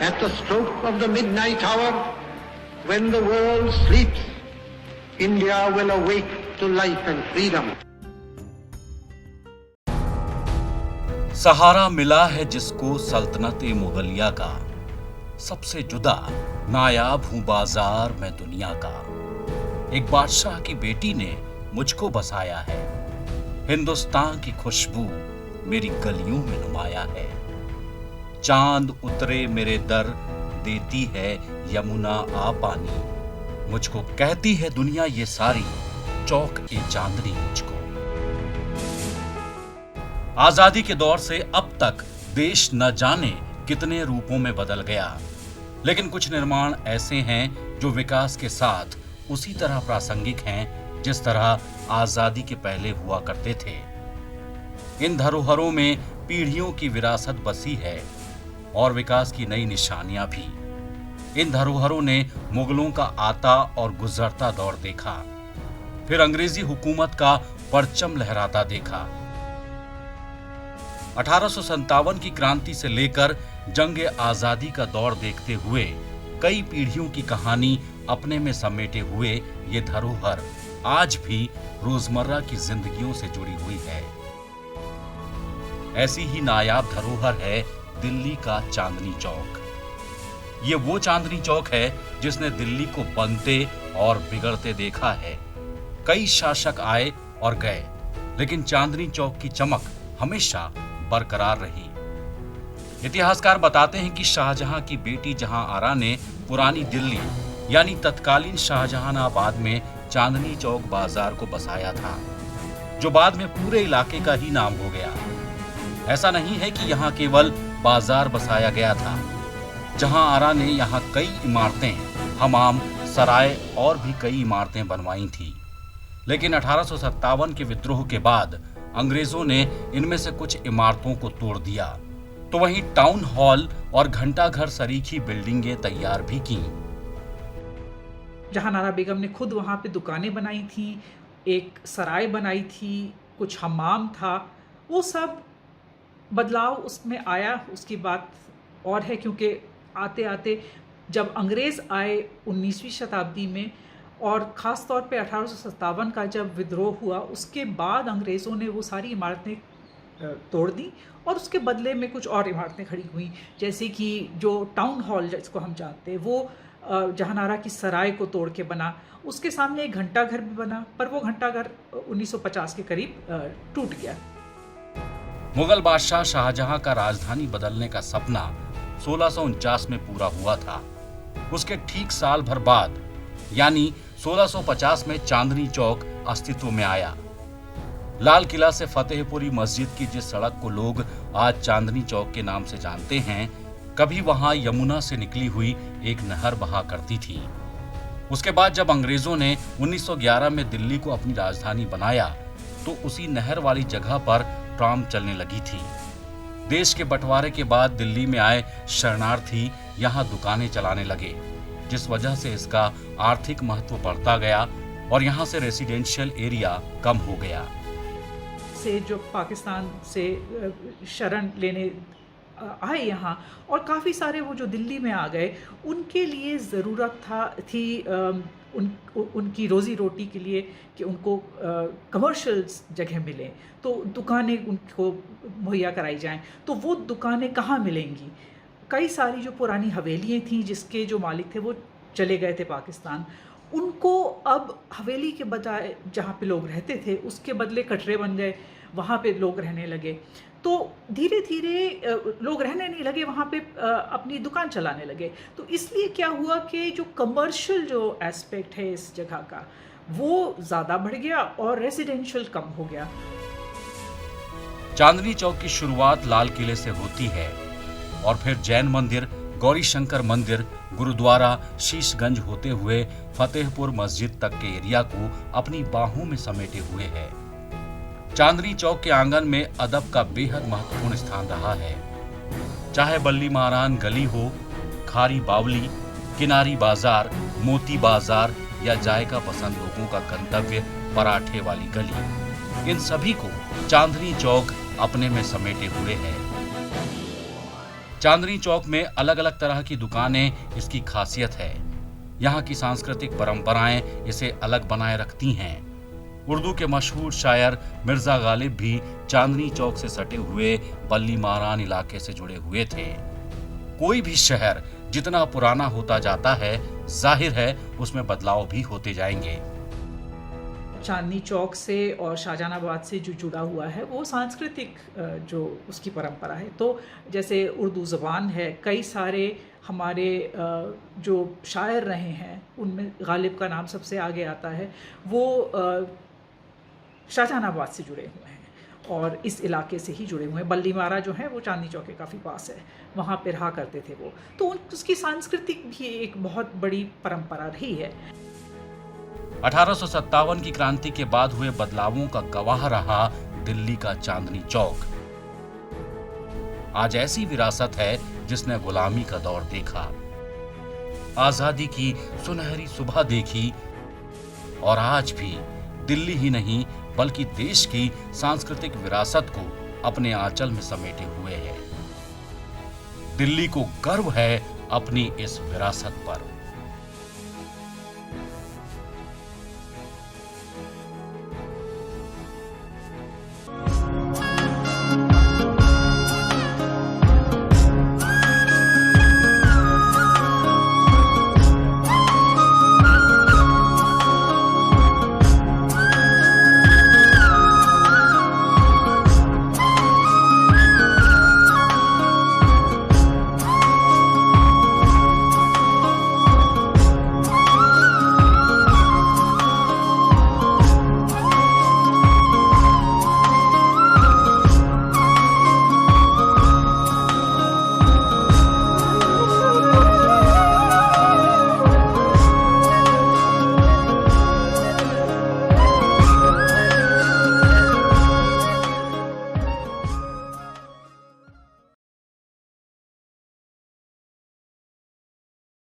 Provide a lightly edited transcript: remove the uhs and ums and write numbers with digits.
At the stroke of the midnight hour, when the world sleeps, India will awake to life and freedom. सहारा मिला है जिसको सल्तनत-ए मुगलिया का, सबसे जुदा नायाब हूं बाजार में दुनिया का। एक बादशाह की बेटी ने मुझको बसाया है, हिंदुस्तान की खुशबू मेरी गलियों में नुमाया है। चांद उतरे मेरे दर देती है यमुना आ पानी, मुझको कहती है दुनिया ये सारी चौक ए चांदनी मुझको। आजादी के दौर से अब तक देश न जाने कितने रूपों में बदल गया, लेकिन कुछ निर्माण ऐसे हैं जो विकास के साथ उसी तरह प्रासंगिक हैं जिस तरह आजादी के पहले हुआ करते थे। इन धरोहरों में पीढ़ियों की विरासत बसी है और विकास की नई निशानियां भी। इन धरोहरों ने मुगलों का आता और गुजरता दौर देखा, फिर अंग्रेजी हुकूमत का परचम लहराता देखा। 1857 की क्रांति से लेकर जंग आजादी का दौर देखते हुए कई पीढ़ियों की कहानी अपने में समेटे हुए ये धरोहर आज भी रोजमर्रा की जिंदगियों से जुड़ी हुई है। ऐसी ही नायाब धरोहर है दिल्ली का चांदनी चौक। ये वो चांदनी चौक है जिसने दिल्ली को बनते और बिगड़ते देखा है। कई शासक आए और गए, लेकिन चांदनी चौक की चमक हमेशा बरकरार रही। इतिहासकार बताते हैं कि शाहजहां की बेटी जहां आरा ने पुरानी दिल्ली यानी तत्कालीन शाहजहानाबाद में चांदनी चौक बाजार को बसाया था, जो बाद में पूरे इलाके का ही नाम हो गया। ऐसा नहीं है कि यहाँ केवल बाजार बसाया गया था। जहां आरा ने यहाँ कई इमारतें, हमाम, सराय और भी कई इमारतें बनवाई थी, लेकिन 1857 के विद्रोह के बाद अंग्रेजों ने इनमें से कुछ इमारतों को तोड़ दिया, तो वहीं टाउन हॉल और घंटाघर सरीखी बिल्डिंगें तैयार भी की। जहां आरा बेगम ने खुद वहां पे दुकानें बनाई थी, एक सराय बनाई थी, कुछ हमाम था, वो सब बदलाव उसमें आया। उसकी बात और है, क्योंकि आते आते जब अंग्रेज़ आए 19वीं शताब्दी में और ख़ास तौर पे 1857 का जब विद्रोह हुआ, उसके बाद अंग्रेज़ों ने वो सारी इमारतें तोड़ दी और उसके बदले में कुछ और इमारतें खड़ी हुई, जैसे कि जो टाउन हॉल जिसको हम जानते हैं वो जहानारा की सराय को तोड़ के बना। उसके सामने एक घंटाघर भी बना, पर वो घंटाघर 1950 के करीब टूट गया। मुगल बादशाह शाहजहां का राजधानी बदलने का सपना 1649 में पूरा हुआ था। उसके ठीक साल भर बाद यानी 1650 में चांदनी चौक अस्तित्व में आया। लाल किला से फतेहपुरी मस्जिद की जिस सड़क को लोग आज चांदनी चौक के नाम से जानते हैं, कभी वहां यमुना से निकली हुई एक नहर बहा करती थी। उसके बाद जब अंग्रेजों ने 1911 में दिल्ली को अपनी राजधानी बनाया, तो उसी नहर वाली जगह पर ट्राम चलने लगी थी। देश के बंटवारे के बाद दिल्ली में आए शरणार्थी यहाँ दुकानें चलाने लगे, जिस वजह से इसका आर्थिक महत्व बढ़ता गया और यहाँ से रेसिडेंशियल एरिया कम हो गया। से जो पाकिस्तान से शरण लेने आए यहाँ, और काफ़ी सारे वो जो दिल्ली में आ गए, उनके लिए ज़रूरत थी उनकी रोज़ी रोटी के लिए कि उनको कमर्शियल जगह मिले, तो दुकानें उनको मुहैया कराई जाएं। तो वो दुकानें कहाँ मिलेंगी? कई सारी जो पुरानी हवेलियाँ थीं जिसके जो मालिक थे वो चले गए थे पाकिस्तान, उनको अब हवेली के बजाय जहाँ पे लोग रहते थे उसके बदले कटरे बन गए, वहाँ पे लोग रहने लगे। तो धीरे धीरे लोग रहने नहीं लगे, वहाँ पे अपनी दुकान चलाने लगे। तो इसलिए क्या हुआ कि जो कमर्शियल जो एस्पेक्ट है इस जगह का वो ज़्यादा बढ़ गया और रेजिडेंशियल कम हो गया। चांदनी चौक की शुरुआत लाल किले से होती है और फिर जैन मंदिर, गौरी शंकर मंदिर, गुरुद्वारा, शीशगंज होते हुए फतेहपुर मस्जिद तक के एरिया को अपनी बाहों में समेटे हुए है। चांदनी चौक के आंगन में अदब का बेहद महत्वपूर्ण स्थान रहा है। चाहे बल्ली मारान गली हो, खारी बावली, किनारी बाजार, मोती बाजार या जायका पसंद लोगों का गंतव्य पराठे वाली गली, इन सभी को चांदनी चौक अपने में समेटे हुए है। चांदनी चौक में अलग अलग तरह की दुकानें इसकी खासियत है। यहाँ की सांस्कृतिक परंपराएं इसे अलग बनाए रखती हैं। उर्दू के मशहूर शायर मिर्जा गालिब भी चांदनी चौक से सटे हुए बल्ली मारान इलाके से जुड़े हुए थे। कोई भी शहर जितना पुराना होता जाता है, जाहिर है उसमें बदलाव भी होते जाएंगे। चांदनी चौक से और शाहजहानाबाद से जो जुड़ा हुआ है वो सांस्कृतिक जो उसकी परंपरा है। तो जैसे उर्दू ज़बान है, कई सारे हमारे जो शायर रहे हैं उनमें गालिब का नाम सबसे आगे आता है। वो शाहजहानाबाद से जुड़े हुए हैं और इस इलाके से ही जुड़े हुए हैं। बल्ली मारा जो है वो चांदनी चौक के काफ़ी पास है, वहाँ पे रहा करते थे वो। तो उसकी सांस्कृतिक भी एक बहुत बड़ी परंपरा रही है। 1857 की क्रांति के बाद हुए बदलावों का गवाह रहा दिल्ली का चांदनी चौक। आज ऐसी विरासत है जिसने गुलामी का दौर देखा, आजादी की सुनहरी सुबह देखी और आज भी दिल्ली ही नहीं बल्कि देश की सांस्कृतिक विरासत को अपने आंचल में समेटे हुए है। दिल्ली को गर्व है अपनी इस विरासत पर।